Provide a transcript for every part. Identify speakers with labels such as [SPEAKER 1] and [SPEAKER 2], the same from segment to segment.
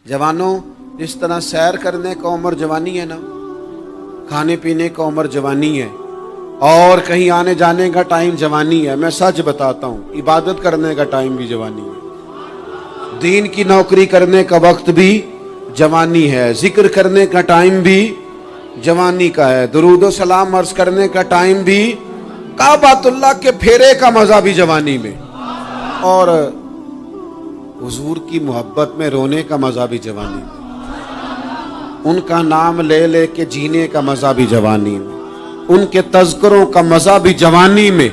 [SPEAKER 1] जवानों, जिस तरह सैर करने का उम्र जवानी है ना, खाने पीने का उम्र जवानी है, और कहीं आने जाने का टाइम जवानी है। मैं सच बताता हूँ, इबादत करने का टाइम भी जवानी है, दीन की नौकरी करने का वक्त भी जवानी है, जिक्र करने का टाइम भी जवानी का है, दुरूद सलाम अर्ज करने का टाइम भी, काबातुल्लाह के फेरे का मजा भी जवानी में, और हुजूर की मोहब्बत में रोने का मजा भी जवानी में, उनका नाम ले ले के जीने का मजा भी जवानी में, उनके तज़किरों का मजा भी जवानी में।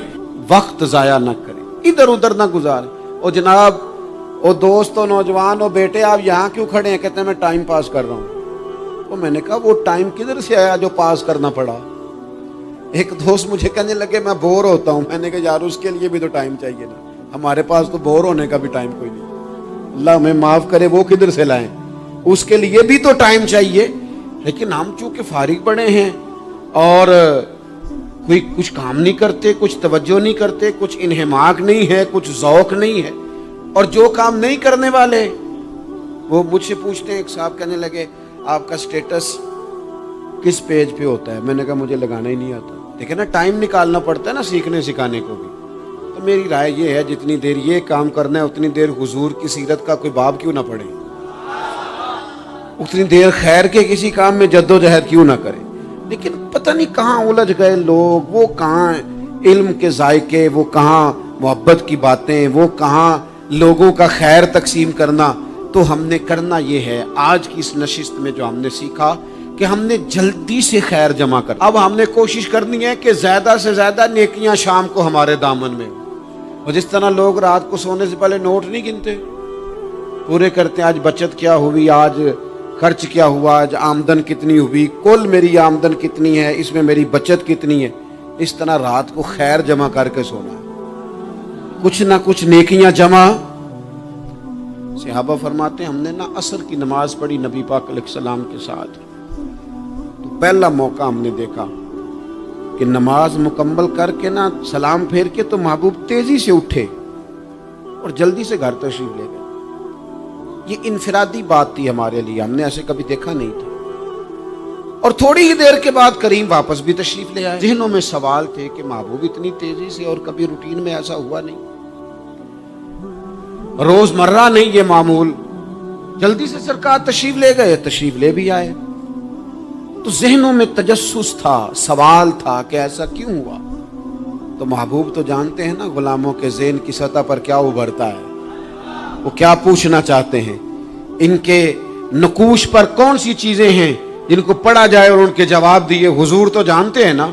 [SPEAKER 1] वक्त जाया न करें, इधर उधर न गुजारें। और जनाब, ओ दोस्त, ओ नौजवान, ओ बेटे, आप यहाँ क्यों खड़े हैं? कहते हैं मैं टाइम पास कर रहा हूँ। तो मैंने कहा वो टाइम किधर से आया जो पास करना पड़ा? एक दोस्त मुझे कहने लगे मैं बोर होता हूँ। मैंने कहा यार उसके लिए भी तो टाइम चाहिए ना, हमारे पास तो बोर होने का भी टाइम कोई नहीं। अल्लाह हमें माफ करे, वो किधर से लाएं? उसके लिए भी तो टाइम चाहिए। लेकिन हम चूंकि फारिग बड़े हैं और कोई कुछ काम नहीं करते, कुछ तवज्जो नहीं करते, कुछ इन्हमाक नहीं है, कुछ ज़ौक नहीं है, और जो काम नहीं करने वाले वो मुझसे पूछते हैं। एक साहब कहने लगे आपका स्टेटस किस पेज पे होता है? मैंने कहा मुझे लगाना ही नहीं आता। देखे ना, टाइम निकालना पड़ता है ना सीखने सिखाने को भी। तो मेरी राय ये है, जितनी देर ये काम करना है उतनी देर हुजूर की सीरत का कोई बाब क्यों ना पढ़े, उतनी देर खैर के किसी काम में जद्दोजहद क्यों ना करें। लेकिन पता नहीं कहाँ उलझ गए लोग, वो कहाँ इल्म के जायके, वो कहाँ मोहब्बत की बातें, वो कहाँ लोगों का खैर तकसीम करना। तो हमने करना ये है, आज की इस नशिस्त में जो हमने सीखा कि हमने जल्दी से खैर जमा कर। अब हमने कोशिश करनी है कि ज्यादा से ज्यादा नेकियां शाम को हमारे दामन में। और जिस तरह लोग रात को सोने से पहले नोट नहीं गिनते, पूरे करते हैं, आज बचत क्या हुई, आज खर्च क्या हुआ, आज आमदन कितनी हुई, कुल मेरी आमदन कितनी है, इसमें मेरी बचत कितनी है। इस तरह रात को खैर जमा करके सोना है, कुछ ना कुछ नेकियां जमा। सहाबा फरमाते हैं हमने ना असर की नमाज पढ़ी नबी पाक अलैहिस्सलाम के साथ, तो पहला मौका हमने देखा कि नमाज मुकम्मल करके ना सलाम फेर के तो महबूब तेजी से उठे और जल्दी से घर तशरीफ ले गए। ये इनफिरादी बात थी हमारे लिए, हमने ऐसे कभी देखा नहीं था। और थोड़ी ही देर के बाद करीम वापस भी तशरीफ ले आए। ज़हनों में सवाल थे कि महबूब इतनी तेजी से, और कभी रूटीन में ऐसा हुआ नहीं, रोजमर्रा नहीं ये मामूल। जल्दी से सरकार तशरीफ ले गए, तशरीफ ले भी आए। तो ज़हनों में तजस्सुस था, सवाल था कि ऐसा क्यों हुआ। तो महबूब तो जानते हैं ना गुलामों के ज़हन की सतह पर क्या उभरता है, वो क्या पूछना चाहते हैं, इनके नकूश पर कौन सी चीजें हैं जिनको पढ़ा जाए और उनके जवाब दिए। हुजूर तो जानते हैं ना।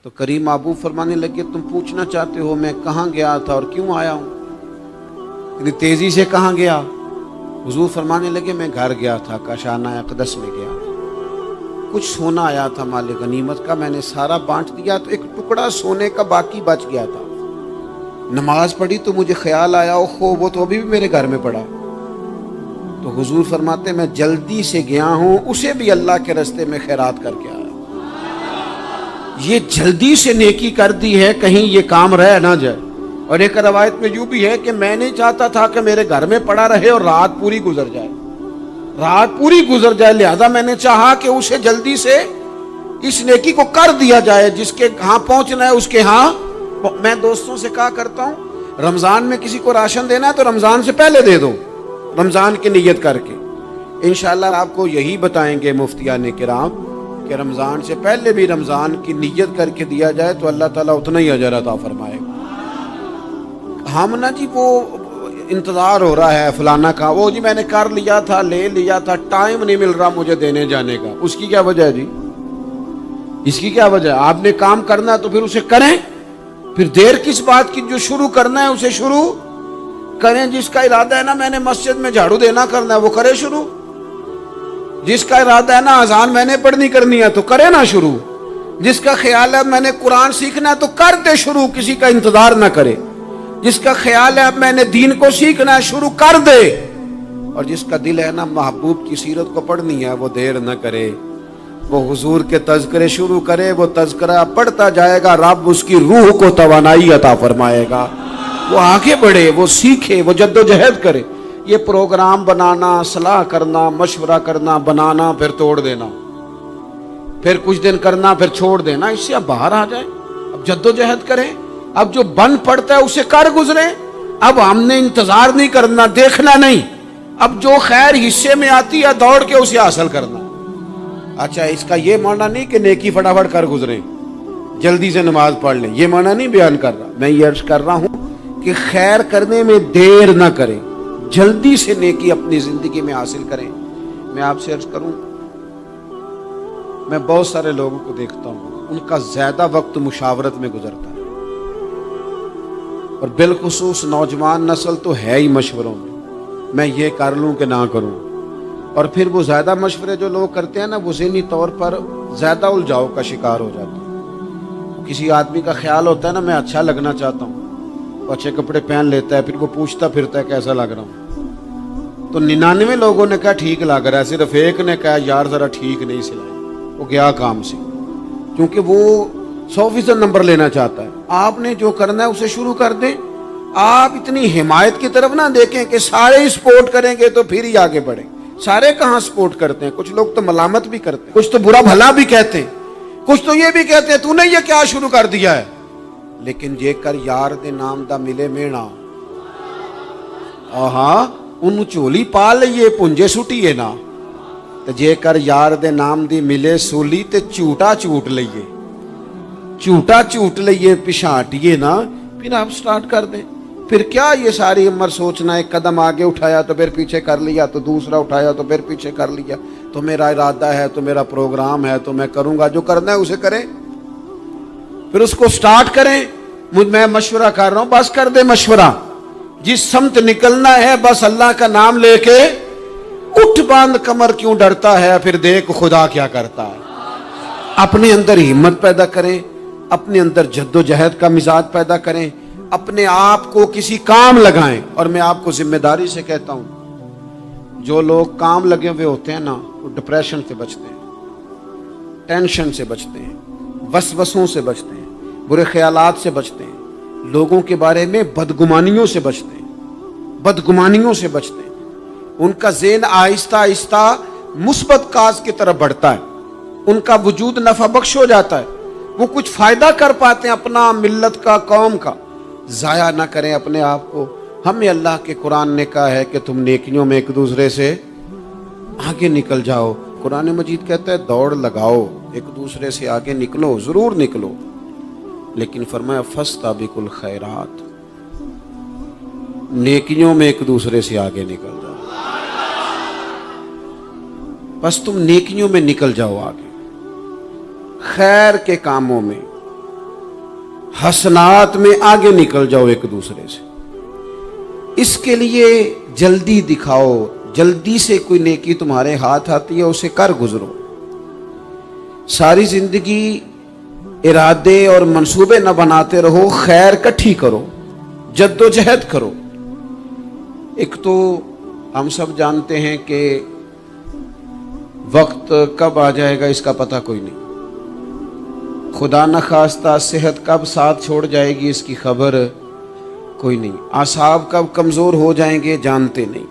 [SPEAKER 1] तो करीम महबूब फरमाने लगे तुम पूछना चाहते हो मैं कहाँ गया था और क्यों आया हूँ, इतनी तेजी से कहाँ गया? हुजूर फरमाने लगे मैं घर गया था, काशाना अक़दस में गया था, कुछ सोना आया था माल गनीमत का, मैंने सारा बांट दिया, तो एक टुकड़ा सोने का बाकी बच गया था। नमाज पढ़ी तो मुझे ख्याल आया ओहो वो तो अभी भी मेरे घर में पड़ा। तो हुजूर फरमाते मैं जल्दी से गया हूं, उसे भी अल्लाह के रास्ते में खैरात करके आया। ये जल्दी से नेकी कर दी है, कहीं ये काम रह ना जाए। और एक रवायत में यूं भी है कि मैं नहीं चाहता था कि मेरे घर में पड़ा रहे और रात पूरी गुजर जाए, रात पूरी गुजर जाए, लिहाजा मैंने चाहा कि उसे जल्दी से इस नेकी को कर दिया जाए, जिसके यहाँ पहुंचना है उसके यहाँ। मैं दोस्तों से कहा करता हूँ रमजान में किसी को राशन देना है तो रमजान से पहले दे दो, रमजान की नियत करके। इंशाअल्लाह आपको यही बताएंगे मुफ्तियान किराम कि रमजान से पहले भी रमजान की नियत करके दिया जाए तो अल्लाह ताला उतना ही अजर अता फरमाएगा। हम ना जी वो इंतजार हो रहा है फलाना का, वो जी मैंने कर लिया था, ले लिया था, टाइम नहीं मिल रहा मुझे देने जाने का। उसकी क्या वजह है जी, इसकी क्या वजह है? आपने काम करना है तो फिर उसे करें, फिर देर किस बात की? जो शुरू करना है उसे शुरू करें। जिसका इरादा है ना मैंने मस्जिद में झाड़ू देना करना है वो करे शुरू, जिसका इरादा है ना अजान मैंने पढ़नी करनी है तो करे ना शुरू, जिसका ख्याल है मैंने कुरान सीखना है तो कर दे शुरू, किसी का इंतजार ना करे, जिसका ख्याल है अब मैंने दीन को सीखना है शुरू कर दे, और जिसका दिल है ना महबूब की सीरत को पढ़नी है वो देर न करे, वो हुजूर के तज़किरे शुरू करे, वो तज़किरा पढ़ता जाएगा, रब उसकी रूह को तवानाई अता फरमाएगा, वो आगे बढ़े, वो सीखे, वो जद्दोजहद करे। یہ پروگرام بنانا، صلاح کرنا، مشورہ کرنا، بنانا پھر توڑ دینا، پھر کچھ دن کرنا پھر چھوڑ دینا، اس سے اب باہر آ جائیں، اب جدوجہد کریں، اب جو بن پڑتا ہے اسے کر گزریں۔ اب ہم نے انتظار نہیں کرنا، دیکھنا نہیں، اب جو خیر حصے میں آتی ہے دوڑ کے اسے حاصل کرنا۔ اچھا، اس کا یہ معنی نہیں کہ نیکی فٹافٹ کر گزریں، جلدی سے نماز پڑھ لیں، یہ معنی نہیں بیان کر رہا۔ میں یہ عرض کر رہا ہوں کہ خیر کرنے میں دیر نہ کریں، جلدی سے نیکی اپنی زندگی میں حاصل کریں۔ میں آپ سے عرض کروں، میں بہت سارے لوگوں کو دیکھتا ہوں، ان کا زیادہ وقت مشاورت میں گزرتا ہے، اور بالخصوص نوجوان نسل تو ہے ہی مشوروں میں یہ کر لوں کہ نہ کروں، اور پھر وہ زیادہ مشورے جو لوگ کرتے ہیں نا، وہ ذہنی طور پر زیادہ الجھاؤ کا شکار ہو جاتے ہیں۔ کسی آدمی کا خیال ہوتا ہے نا، میں اچھا لگنا چاہتا ہوں، اچھے کپڑے پہن لیتا ہے، پھر وہ پوچھتا پھرتا ہے کیسا لگ رہا ہوں، تو 99 لوگوں نے کہا ٹھیک لگ رہا ہے، صرف ایک نے کہا یار ذرا ٹھیک نہیں سلائی، وہ گیا کام سے، کیونکہ وہ 100% نمبر لینا چاہتا ہے۔ آپ نے جو کرنا ہے اسے شروع کر دیں، آپ اتنی حمایت کی طرف نہ دیکھیں کہ سارے سپورٹ کریں گے تو پھر ہی آگے بڑھیں۔ سارے کہاں سپورٹ کرتے ہیں، کچھ لوگ تو ملامت بھی کرتے ہیں، کچھ تو برا بھلا بھی کہتے ہیں، کچھ تو یہ بھی کہتے ہیں تو نے یہ کیا شروع کر دیا ہے۔ لیکن جے کر یار دے نام دا ملے مینا، ہاں ان چولی پا لئیے پنجے سٹیے نا، تے جے کر یار دے نام دی ملے سولی تے چوٹا چوٹ لئیے، چوٹا چوٹ لئیے، پچھاٹیے نا، پھر آپ سٹارٹ کر دیں۔ پھر کیا یہ ساری عمر سوچنا، ایک قدم آگے اٹھایا تو پھر پیچھے کر لیا، تو دوسرا اٹھایا تو پھر پیچھے کر لیا، تو میرا ارادہ ہے، تو میرا پروگرام ہے، تو میں کروں گا، جو کرنا ہے اسے کریں، پھر اس کو سٹارٹ کریں۔ میں مشورہ کر رہا ہوں، بس کر دے مشورہ، جس سمت نکلنا ہے بس اللہ کا نام لے کے اٹھ، باندھ کمر کیوں ڈرتا ہے، پھر دیکھ خدا کیا کرتا ہے۔ اپنے اندر ہمت پیدا کریں، اپنے اندر جد و جہد کا مزاج پیدا کریں، اپنے آپ کو کسی کام لگائیں۔ اور میں آپ کو ذمہ داری سے کہتا ہوں، جو لوگ کام لگے ہوئے ہوتے ہیں نا، وہ ڈپریشن سے بچتے ہیں، ٹینشن سے بچتے ہیں، وسوسوں سے بچتے ہیں، برے خیالات سے بچتے ہیں، لوگوں کے بارے میں بدگمانیوں سے بچتے ہیں، بدگمانیوں سے بچتے ہیں۔ ان کا ذہن آہستہ آہستہ مثبت کاز کی طرف بڑھتا ہے، ان کا وجود نفع بخش ہو جاتا ہے، وہ کچھ فائدہ کر پاتے ہیں اپنا، ملت کا، قوم کا۔ ضائع نہ کریں اپنے آپ کو۔ ہمیں اللہ کے قرآن نے کہا ہے کہ تم نیکیوں میں ایک دوسرے سے آگے نکل جاؤ۔ قرآن مجید کہتا ہے دوڑ لگاؤ، ایک دوسرے سے آگے نکلو، ضرور نکلو، لیکن فرمایا فاستبقوا الخیرات، نیکیوں میں ایک دوسرے سے آگے نکل جاؤ۔ بس تم نیکیوں میں نکل جاؤ آگے، خیر کے کاموں میں، حسنات میں آگے نکل جاؤ ایک دوسرے سے۔ اس کے لیے جلدی دکھاؤ، جلدی سے کوئی نیکی تمہارے ہاتھ آتی ہے اسے کر گزرو۔ ساری زندگی ارادے اور منصوبے نہ بناتے رہو، خیر کٹھی کرو، جد و جہد کرو۔ ایک تو ہم سب جانتے ہیں کہ وقت کب آ جائے گا اس کا پتہ کوئی نہیں، خدا نہ خواستہ صحت کب ساتھ چھوڑ جائے گی اس کی خبر کوئی نہیں، اعصاب کب کمزور ہو جائیں گے جانتے نہیں،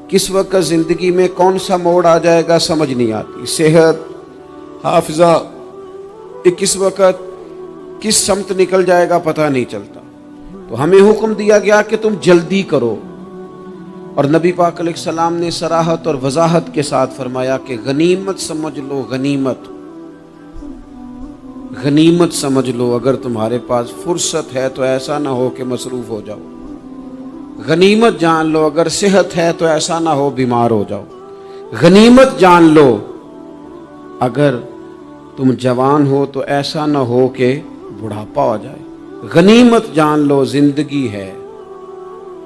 [SPEAKER 1] کس وقت زندگی میں کون سا موڑ آ جائے گا سمجھ نہیں آتی، صحت، حافظہ، کس وقت کس سمت نکل جائے گا پتہ نہیں چلتا۔ تو ہمیں حکم دیا گیا کہ تم جلدی کرو، اور نبی پاک علیہ السلام نے صراحت اور وضاحت کے ساتھ فرمایا کہ غنیمت سمجھ لو، غنیمت غنیمت سمجھ لو، اگر تمہارے پاس فرصت ہے تو ایسا نہ ہو کہ مصروف ہو جاؤ، غنیمت جان لو، اگر صحت ہے تو ایسا نہ ہو بیمار ہو جاؤ، غنیمت جان لو، اگر تم جوان ہو تو ایسا نہ ہو کہ بڑھاپا ہو جائے، غنیمت جان لو زندگی ہے،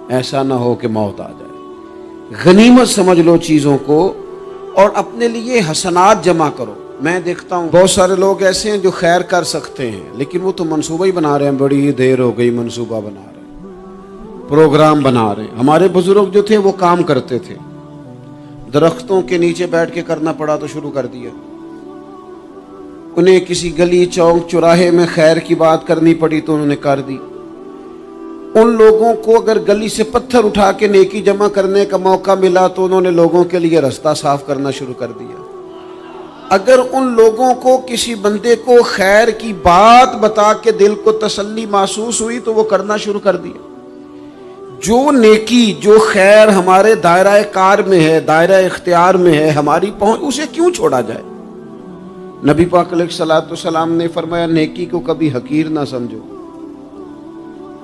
[SPEAKER 1] ایسا نہ ہو کہ موت آ جائے۔ غنیمت سمجھ لو چیزوں کو، اور اپنے لیے حسنات جمع کرو۔ میں دیکھتا ہوں بہت سارے لوگ ایسے ہیں جو خیر کر سکتے ہیں، لیکن وہ تو منصوبہ ہی بنا رہے ہیں، بڑی دیر ہو گئی منصوبہ بنا رہے ہیں، پروگرام بنا رہے ہیں۔ ہمارے بزرگ جو تھے وہ کام کرتے تھے، درختوں کے نیچے بیٹھ کے کرنا پڑا تو شروع کر دیا، انہیں کسی گلی چوک چوراہے میں خیر کی بات کرنی پڑی تو انہوں نے کر دی، उन लोगों को अगर गली से पत्थर उठा के नेकी जमा करने का मौका मिला तो उन्होंने लोगों के लिए रास्ता साफ करना शुरू कर दिया। अगर उन लोगों को किसी बंदे को खैर की बात बता के दिल को तसल्ली महसूस हुई तो वो करना शुरू कर दिया। जो नेकी, जो खैर हमारे दायरा कार में है, दायरा इख्तियार में है, हमारी पहुंच, उसे क्यों छोड़ा जाए। नबी पाक अलैहिस्सलाम ने फरमाया, नेकी को कभी हकीर ना समझो।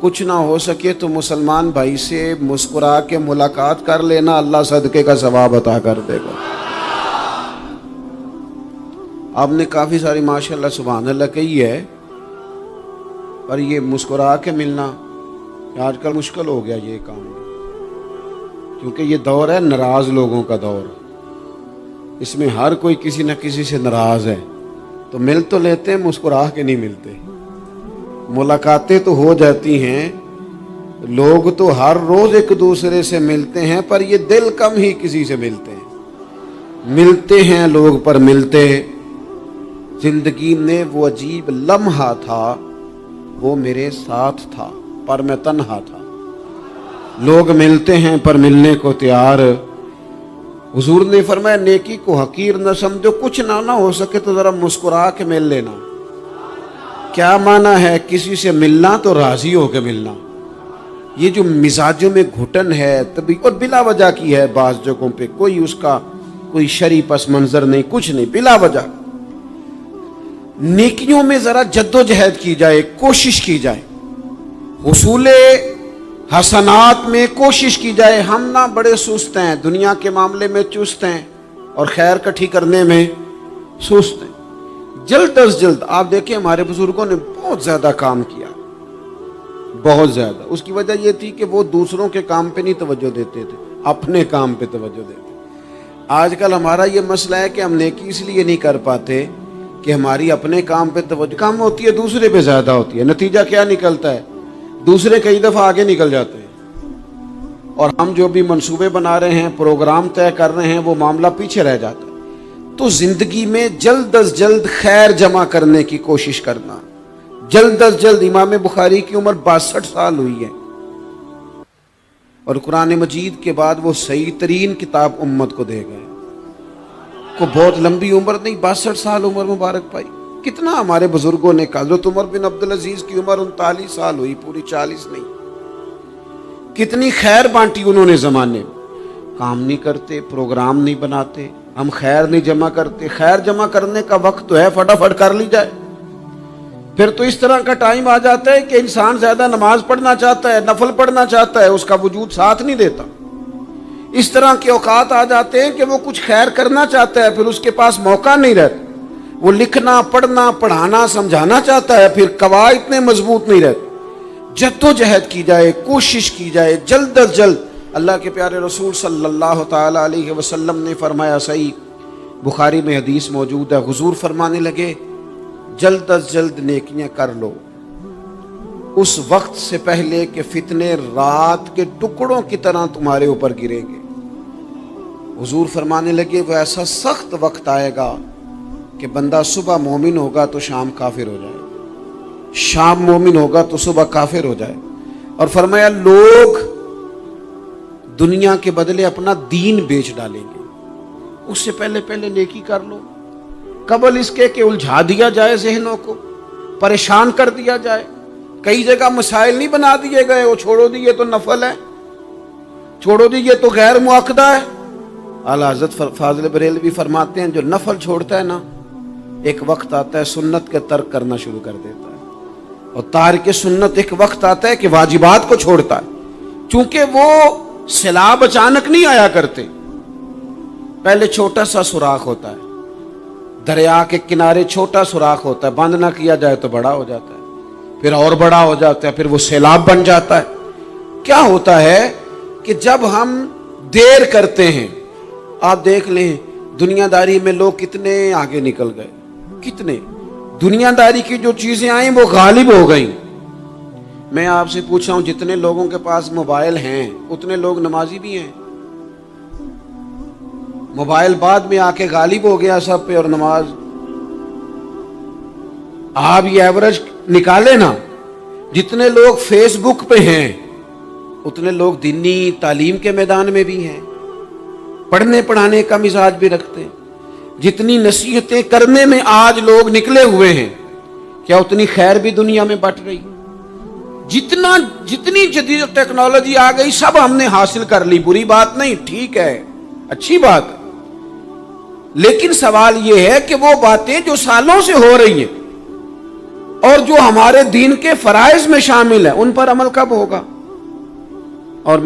[SPEAKER 1] कुछ ना हो सके तो मुसलमान भाई से मुस्कुरा के मुलाकात कर लेना, अल्लाह सदके का सवाब अता कर देगा। आपने काफ़ी सारी माशाल्लाह सुभान अल्लाह कही है, पर ये मुस्कुरा के मिलना आजकल मुश्किल हो गया ये काम, क्योंकि ये दौर है नाराज़ लोगों का दौर। इसमें हर कोई किसी न किसी से नाराज़ है, तो मिल तो लेते हैं, मुस्कुरा के नहीं मिलते। मुलाकातें तो हो जाती हैं, लोग तो हर रोज़ एक दूसरे से मिलते हैं, पर ये दिल कम ही किसी से मिलते हैं। मिलते हैं लोग पर मिलते। जिंदगी में वो अजीब लम्हा था, वो मेरे साथ था पर मैं तन्हा था। लोग मिलते हैं पर मिलने को तैयार। हुजूर ने फरमाया, नेकी को हकीर न समझो, कुछ ना हो सके तो जरा मुस्कुरा के मिल लेना। क्या माना है, किसी से मिलना तो राजी होकर मिलना। ये जो मिजाजों में घुटन है तभी, और बिला वजह की है बाज़ जगहों पे, कोई उसका कोई शरी पस मंजर नहीं, कुछ नहीं, बिला वजह। नेकियों में जरा जद्दोजहद की जाए, कोशिश की जाए, हुसूले हसनात में कोशिश की जाए। हम ना बड़े सुस्त हैं, दुनिया के मामले में चुस्त हैं और खैर इकट्ठी करने में सुस्त हैं। जल्द अज जल्द आप देखें, हमारे बुजुर्गों ने बहुत ज्यादा काम किया, बहुत ज्यादा। उसकी वजह यह थी कि वो दूसरों के काम पे नहीं तवज्जो देते थे, अपने काम पे तवज्जो देते। आजकल हमारा ये मसला है कि हम नेकी इसलिए नहीं कर पाते कि हमारी अपने काम पे तवज्जो कम होती है, दूसरे पे ज्यादा होती है। नतीजा क्या निकलता है, दूसरे कई दफा आगे निकल जाते हैं और हम जो भी मंसूबे बना रहे हैं, प्रोग्राम तय कर रहे हैं, वो मामला पीछे रह जाता है। तो जिंदगी में जल्द अज जल्द खैर जमा करने की कोशिश करना, जल्द अज जल्द। इमाम बुखारी की उम्र 62 साल हुई है और कुरान मजीद के बाद वो सही तरीन किताब उम्मत को दे गए। को बहुत लंबी उम्र नहीं, 62 साल उम्र मुबारक पाई। कितना हमारे बुजुर्गों ने कहा, हज़रत उमर बिन अब्दुल अजीज की उम्र 39 साल हुई, पूरी 40 नहीं। कितनी खैर बांटी उन्होंने जमाने में। काम नहीं करते, प्रोग्राम नहीं बनाते, हम खैर नहीं जमा करते। खैर जमा करने का वक्त तो है, फटाफट कर ली जाए। फिर तो इस तरह का टाइम आ जाता है कि इंसान ज्यादा नमाज पढ़ना चाहता है, नफल पढ़ना चाहता है, उसका वजूद साथ नहीं देता। इस तरह के औकात आ जाते हैं कि वो कुछ खैर करना चाहता है, फिर उसके पास मौका नहीं रहता। वो लिखना, पढ़ना, पढ़ाना, समझाना चाहता है, फिर कवायद इतने मजबूत नहीं रहते। जद्दोजहद की जाए, कोशिश की जाए, जल्द अज जल्द। अल्लाह के प्यारे रसूल सल्लल्लाहु ताला अलैहि वसल्लम ने फरमाया, सही बुखारी में हदीस मौजूद है, हुजूर फरमाने लगे, जल्द अज जल्द नेकियां कर लो उस वक्त से पहले कि फितने रात के टुकड़ों की तरह तुम्हारे ऊपर गिरेंगे। हुजूर फरमाने लगे, वो ऐसा सख्त वक्त आएगा कि बंदा सुबह मोमिन होगा तो शाम काफिर हो जाए, शाम मोमिन होगा तो सुबह काफिर हो जाए। और फरमाया, लोग दुनिया के बदले अपना दीन बेच डालेंगे। उससे पहले पहले नेकी कर लो, कबल इसके कि उलझा दिया जाए, जहनों को परेशान कर दिया जाए। कई जगह मसाइल नहीं बना दिए गए, वो छोड़ो दी ये तो नफल है, छोड़ो दी ये तो गैर मुअक्कदा है। आला हज़रत फाज़िल बरेलवी फरमाते हैं, जो नफल छोड़ता है ना, एक वक्त आता है सुन्नत के तर्क करना शुरू कर देता है, और तारिक सुन्नत एक वक्त आता है कि वाजिबात को छोड़ता है। चूंकि वो सैलाब अचानक नहीं आया करते, पहले छोटा सा सुराख होता है, दरिया के किनारे छोटा सुराख होता है, बंद ना किया जाए तो बड़ा हो जाता है, फिर और बड़ा हो जाता है, फिर वो सैलाब बन जाता है। क्या होता है कि जब हम देर करते हैं, आप देख लें दुनियादारी में लोग कितने आगे निकल गए, कितने दुनियादारी की जो चीजें आई वो गालिब हो गई। मैं आपसे पूछ रहा हूं, जितने लोगों के पास मोबाइल हैं उतने लोग नमाजी भी हैं? मोबाइल बाद में आके गालिब हो गया सब पे, और नमाज, आप ये एवरेज निकाले ना, جتنے لوگ فیس بک پہ ہیں اتنے لوگ دینی تعلیم کے میدان میں بھی ہیں، پڑھنے پڑھانے کا مزاج بھی رکھتے ہیں۔ جتنی نصیحتیں کرنے میں آج لوگ نکلے ہوئے ہیں، کیا اتنی خیر بھی دنیا میں بٹ رہی؟ جتنی جدید ٹیکنالوجی آ گئی سب ہم نے حاصل کر لی، بری بات نہیں، ٹھیک ہے، اچھی بات ہے، لیکن سوال یہ ہے کہ وہ باتیں جو سالوں سے ہو رہی ہیں اور جو ہمارے دین کے فرائض میں شامل ہیں ان پر عمل کب ہوگا؟ اور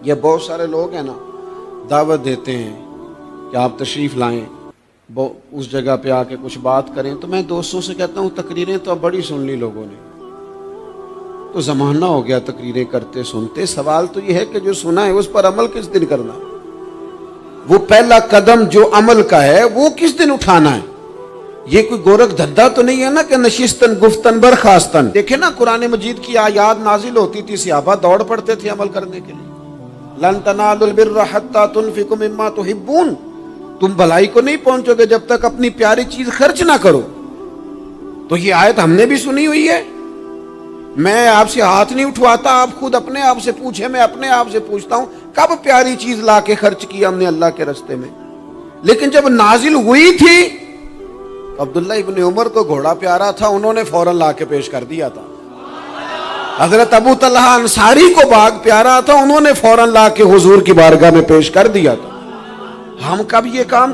[SPEAKER 1] یہ بہت سارے لوگ ہیں نا دعوت دیتے ہیں کہ آپ تشریف لائیں، اس جگہ پہ آ کے کچھ بات کریں، تو میں دوستوں سے کہتا ہوں تقریریں تو اب بڑی سن لی لوگوں نے، تو زمانہ ہو گیا تقریریں کرتے سنتے، سوال تو یہ ہے کہ جو سنا ہے اس پر عمل کس دن کرنا ہے؟ وہ پہلا قدم جو عمل کا ہے وہ کس دن اٹھانا ہے؟ یہ کوئی گورکھ دھندا تو نہیں ہے نا کہ نشستن گفتن برخاستن۔ دیکھیں نا قرآن مجید کی آیات نازل ہوتی تھی، صحابہ دوڑ پڑتے تھے عمل کرنے کے لیے۔ لن تنالوا البر حتى تنفقوا مما تحبون، تم بھلائی کو نہیں پہنچو گے جب تک اپنی پیاری چیز خرچ نہ کرو۔ تو یہ آیت ہم نے بھی سنی ہوئی ہے، میں آپ سے ہاتھ نہیں اٹھواتا، آپ خود اپنے آپ سے پوچھیں، میں اپنے آپ سے پوچھتا ہوں کب پیاری چیز لا کے خرچ کیا ہم نے اللہ کے راستے میں؟ لیکن جب نازل ہوئی تھی عبداللہ ابن عمر کو گھوڑا پیارا تھا، انہوں نے فوراً لا کے پیش کر دیا تھا۔ حضرت ابو طلحہ انصاری کو باغ پیارا تھا، انہوں نے فوراً لا کے حضور کی بارگاہ میں پیش کر دیا تھا۔ ہم کب یہ کام